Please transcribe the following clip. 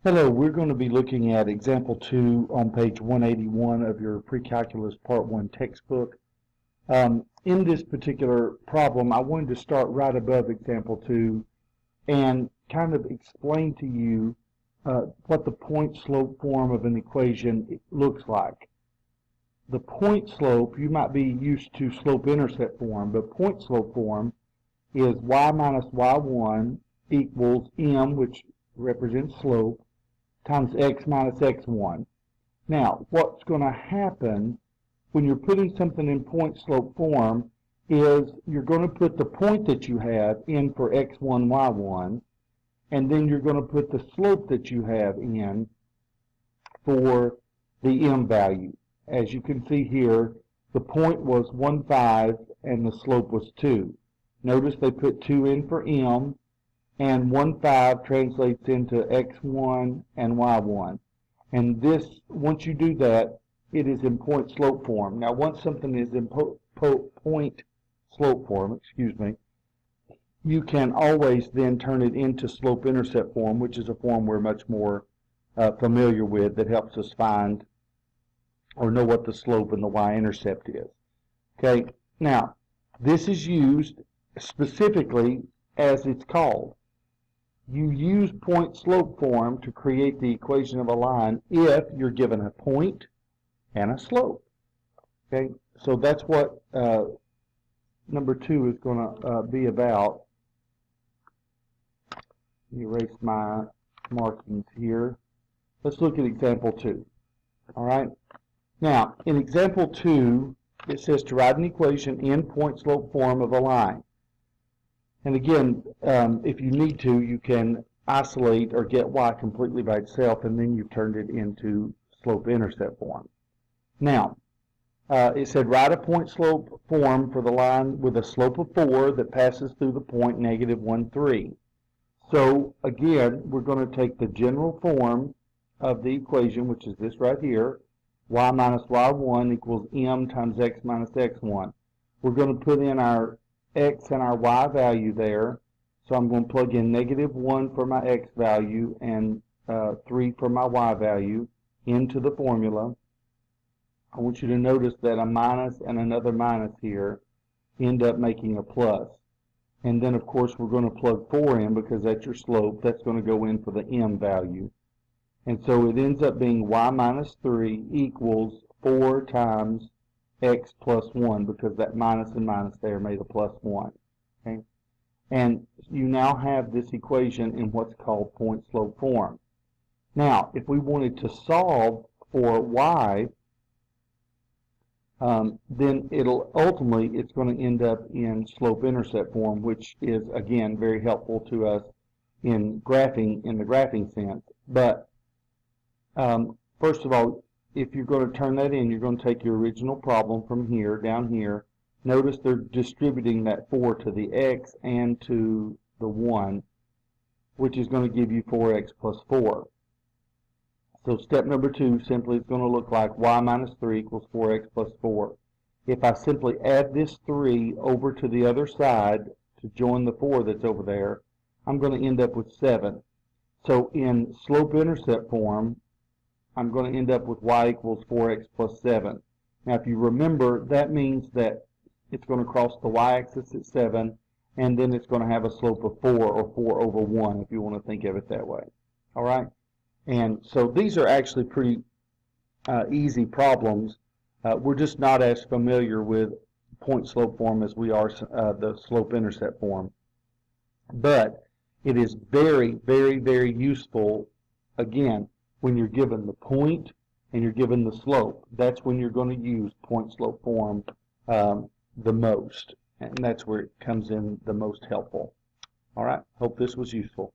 Hello, we're going to be looking at example 2 on page 181 of your pre-calculus part 1 textbook. In this particular problem, I wanted to start right above example 2 and kind of explain to you what the point-slope form of an equation looks like. The point slope, you might be used to slope-intercept form, but point-slope form is y minus y1 equals m, which represents slope, times x minus x1. Now, what's going to happen when you're putting something in point-slope form is you're going to put the point that you have in for x1, y1, and then you're going to put the slope that you have in for the m value. As you can see here, the point was 1, 5, and the slope was 2. Notice they put 2 in for m, and 1, 5 translates into x1 and y1. And this, once you do that, it is in point-slope form. Now, once something is in point-slope form, you can always then turn it into slope-intercept form, which is a form we're much more familiar with that helps us find or know what the slope and the y-intercept is. Okay, now, this is used specifically as it's called. You use point-slope form to create the equation of a line if you're given a point and a slope. Okay, so that's what number 2 is going to be about. Let me erase my markings here. Let's look at example 2. All right. Now, in example 2, it says to write an equation in point-slope form of a line. And again, if you need to, you can isolate or get y completely by itself, and then you've turned it into slope-intercept form. Now, it said write a point-slope form for the line with a slope of 4 that passes through the point -1, 3. So, again, we're going to take the general form of the equation, which is this right here, y minus y1 equals m times x minus x1. We're going to put in our x and our y value there. So I'm going to plug in -1 for my x value and 3 for my y value into the formula. I want you to notice that a minus and another minus here end up making a plus. And then, of course, we're going to plug 4 in because that's your slope. That's going to go in for the m value. And so it ends up being y minus 3 equals 4 times x plus 1, because that minus and minus there made a plus 1. Okay? And you now have this equation in what's called point-slope form. Now, if we wanted to solve for y, then it's going to end up in slope-intercept form, which is, again, very helpful to us in the graphing sense. But first of all, if you're going to turn that in, you're going to take your original problem from here, down here. Notice they're distributing that 4 to the x and to the 1, which is going to give you 4x plus 4. So step number 2 simply is going to look like y minus 3 equals 4x plus 4. If I simply add this 3 over to the other side to join the 4 that's over there, I'm going to end up with 7. So in slope-intercept form, I'm going to end up with y equals 4x plus 7. Now, if you remember, that means that it's going to cross the y-axis at 7, and then it's going to have a slope of 4, or 4 over 1, if you want to think of it that way. All right? And so these are actually pretty easy problems. We're just not as familiar with point-slope form as we are the slope-intercept form. But it is very, very, very useful, again, when you're given the point and you're given the slope. That's when you're going to use point-slope form the most. And that's where it comes in the most helpful. All right, hope this was useful.